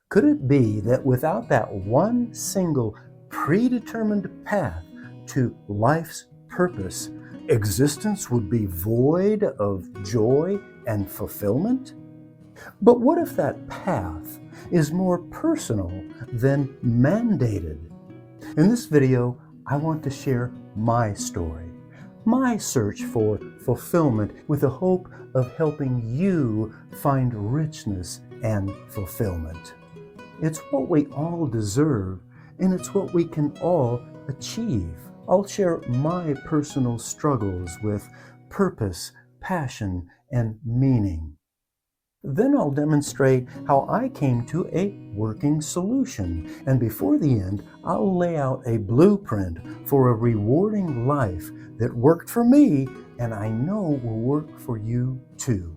Could it be that without that one single predetermined path to life's purpose, existence would be void of joy and fulfillment? But what if that path is more personal than mandated? In this video, I want to share my story, my search for fulfillment with the hope of helping you find richness and fulfillment. It's what we all deserve, and it's what we can all achieve. I'll share my personal struggles with purpose, passion, and meaning. Then I'll demonstrate how I came to a working solution. And before the end, I'll lay out a blueprint for a rewarding life that worked for me and I know will work for you too.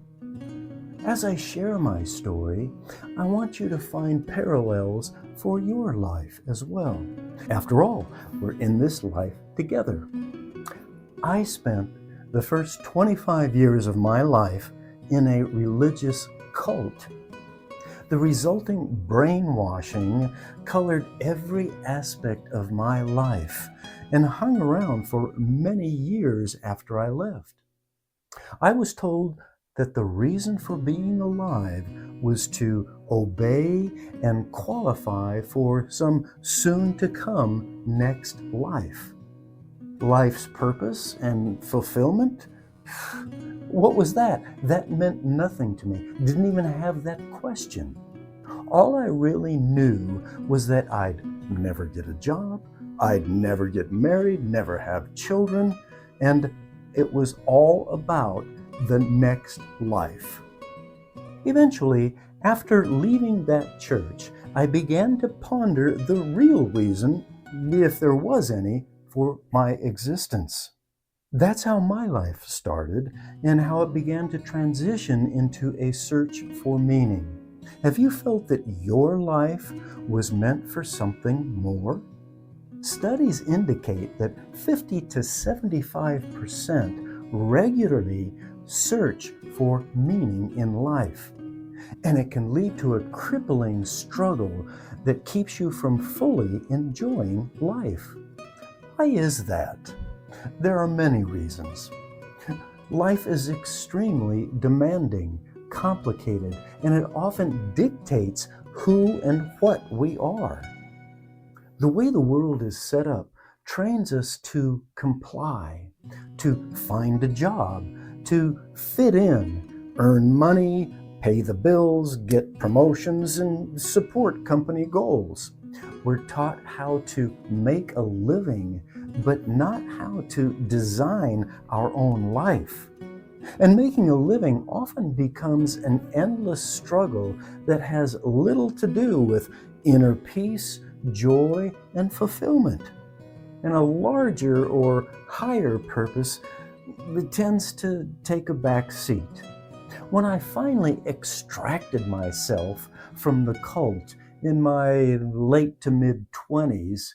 As I share my story, I want you to find parallels for your life as well. After all, we're in this life together. I spent the first 25 years of my life in a religious cult. The resulting brainwashing colored every aspect of my life and hung around for many years after I left. I was told that the reason for being alive was to obey and qualify for some soon-to-come next life. Life's purpose and fulfillment? What was that? That meant nothing to me. Didn't even have that question. All I really knew was that I'd never get a job, I'd never get married, never have children, and it was all about the next life. Eventually, after leaving that church, I began to ponder the real reason, if there was any, for my existence. That's how my life started and how it began to transition into a search for meaning. Have you felt that your life was meant for something more? Studies indicate that 50 to 75% regularly search for meaning in life. And it can lead to a crippling struggle that keeps you from fully enjoying life. Why is that? There are many reasons. Life is extremely demanding, complicated, and it often dictates who and what we are. The way the world is set up trains us to comply, to find a job, to fit in, earn money, pay the bills, get promotions, and support company goals. We're taught how to make a living, but not how to design our own life. And making a living often becomes an endless struggle that has little to do with inner peace, joy, and fulfillment. And a larger or higher purpose tends to take a back seat. When I finally extracted myself from the cult in my late to mid-20s,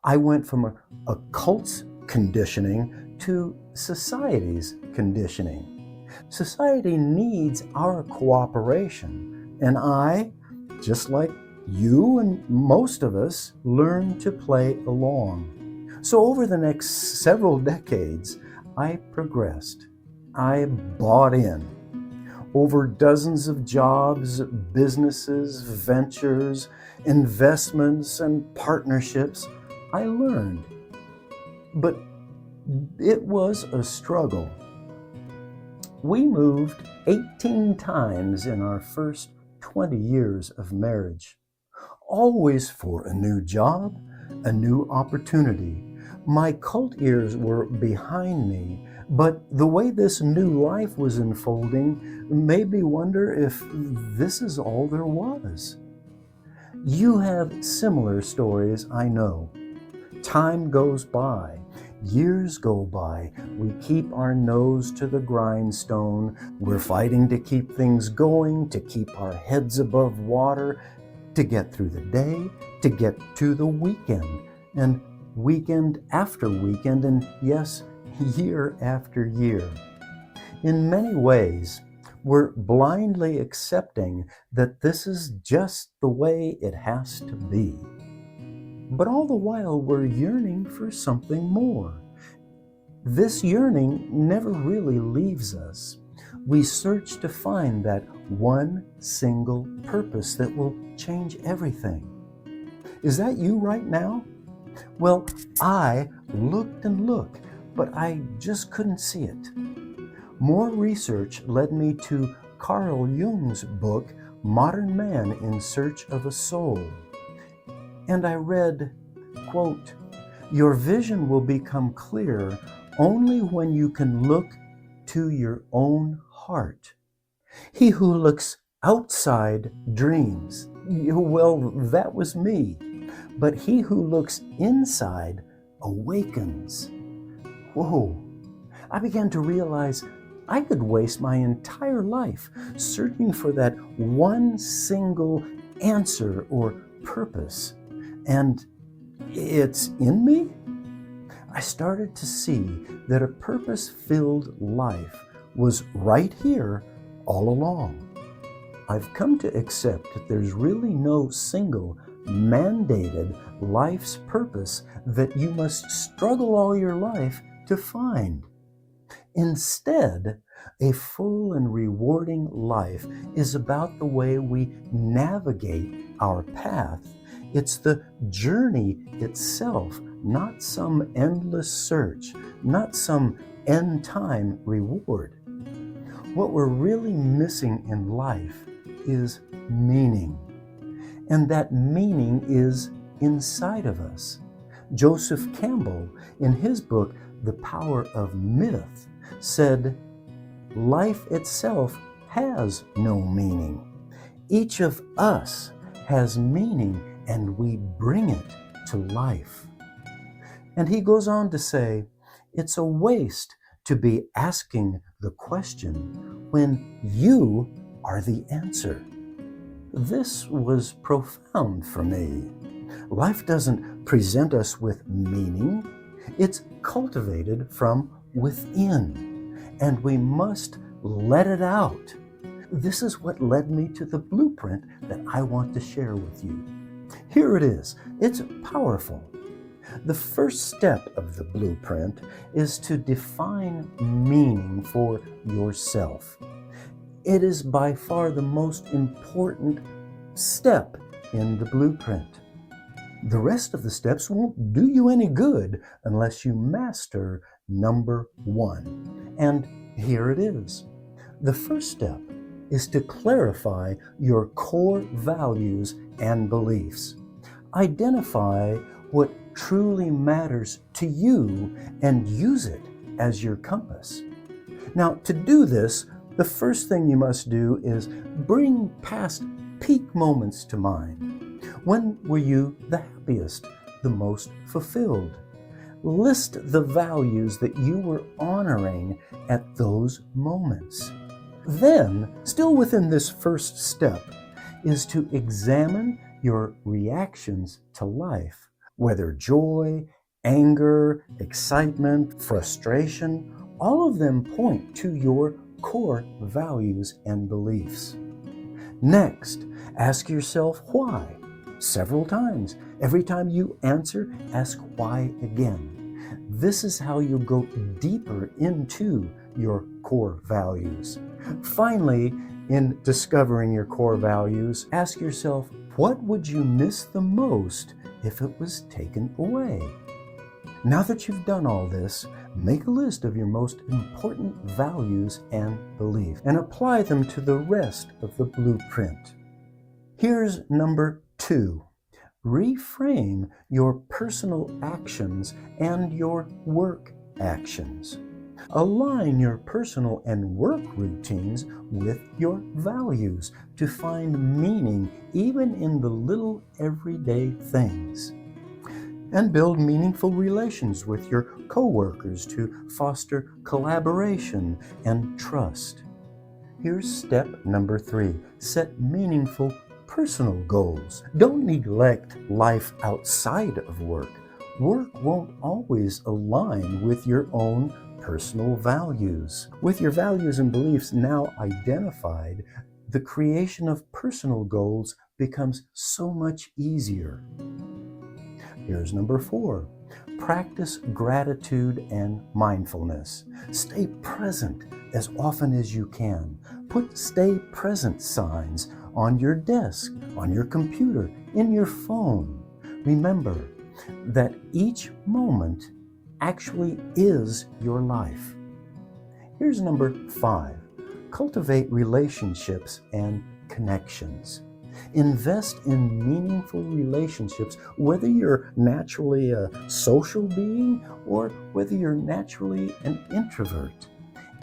I went from a cult's conditioning to society's conditioning. Society needs our cooperation, and I, just like you and most of us, learn to play along. So over the next several decades, I progressed. I bought in. Over dozens of jobs, businesses, ventures, investments, and partnerships, I learned. But it was a struggle. We moved 18 times in our first 20 years of marriage, always for a new job, a new opportunity. My cult years were behind me, but the way this new life was unfolding made me wonder if this is all there was. You have similar stories, I know. Time goes by, years go by, we keep our nose to the grindstone, we're fighting to keep things going, to keep our heads above water, to get through the day, to get to the weekend, and weekend after weekend, and yes, year after year. In many ways, We're blindly accepting that this is just the way it has to be. But all the while, we're yearning for something more. This yearning never really leaves us. We search to find that one single purpose that will change everything. Is that you right now? Well, I looked and looked, but I just couldn't see it. More research led me to Carl Jung's book, Modern Man in Search of a Soul. And I read, quote, "Your vision will become clear only when you can look to your own heart. He who looks outside dreams." Well, that was me. But he who looks inside awakens. Whoa. I began to realize I could waste my entire life searching for that one single answer or purpose. And it's in me? I started to see that a purpose-filled life was right here all along. I've come to accept that there's really no single mandated life's purpose that you must struggle all your life to find. Instead, a full and rewarding life is about the way we navigate our path. It's the journey itself, not some endless search, not some end-time reward. What we're really missing in life is meaning. And that meaning is inside of us. Joseph Campbell, in his book, The Power of Myth, said, "Life itself has no meaning. Each of us has meaning, and we bring it to life." And he goes on to say, "It's a waste to be asking the question when you are the answer." This was profound for me. Life doesn't present us with meaning. It's cultivated from within, and we must let it out. This is what led me to the blueprint that I want to share with you. Here it is. It's powerful. The first step of the blueprint is to define meaning for yourself. It is by far the most important step in the blueprint. The rest of the steps won't do you any good unless you master number one. And here it is. The first step is to clarify your core values and beliefs. Identify what truly matters to you and use it as your compass. Now, to do this, the first thing you must do is bring past peak moments to mind. When were you the happiest, the most fulfilled? List the values that you were honoring at those moments. Then, still within this first step, is to examine your reactions to life, whether joy, anger, excitement, frustration, all of them point to your core values and beliefs. Next, ask yourself why. Several times. Every time you answer, ask why again. This is how you'll go deeper into your core values. Finally, in discovering your core values, ask yourself, what would you miss the most if it was taken away? Now that you've done all this, make a list of your most important values and beliefs and apply them to the rest of the blueprint. Here's number 2. Reframe your personal actions and your work actions. Align your personal and work routines with your values to find meaning even in the little everyday things. And build meaningful relations with your coworkers to foster collaboration and trust. Here's step number 3. Set meaningful personal goals. Don't neglect life outside of work. Work won't always align with your own personal values. With your values and beliefs now identified, the creation of personal goals becomes so much easier. Here's number 4. Practice gratitude and mindfulness. Stay present as often as you can. Put stay present signs on your desk, on your computer, in your phone. Remember that each moment actually is your life. Here's number 5. Cultivate relationships and connections. Invest in meaningful relationships, whether you're naturally a social being or whether you're naturally an introvert.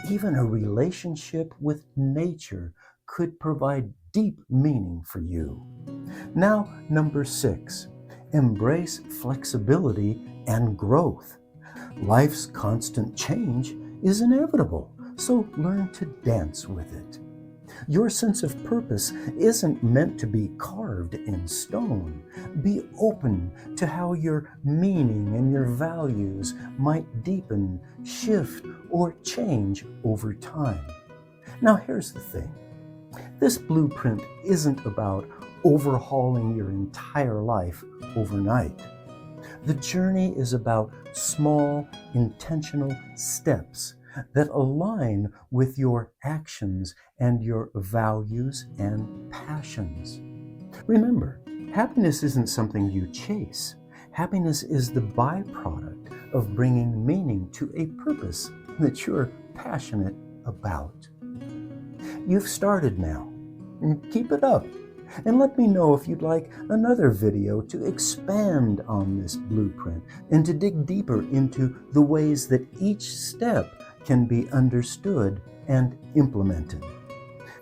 Even a relationship with nature could provide deep meaning for you. Now, number 6, embrace flexibility and growth. Life's constant change is inevitable, so learn to dance with it. Your sense of purpose isn't meant to be carved in stone. Be open to how your meaning and your values might deepen, shift, or change over time. Now, here's the thing. This blueprint isn't about overhauling your entire life overnight. The journey is about small, intentional steps that align with your actions and your values and passions. Remember, happiness isn't something you chase. Happiness is the byproduct of bringing meaning to a purpose that you're passionate about. You've started now. Keep it up. And let me know if you'd like another video to expand on this blueprint and to dig deeper into the ways that each step can be understood and implemented.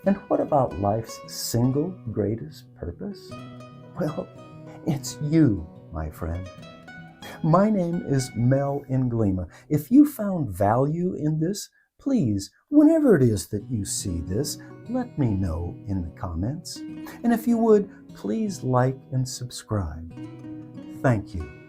And what about life's single greatest purpose? Well, it's you, my friend. My name is Mel Inglima. If you found value in this, please, whenever it is that you see this, let me know in the comments. And if you would, please like and subscribe. Thank you.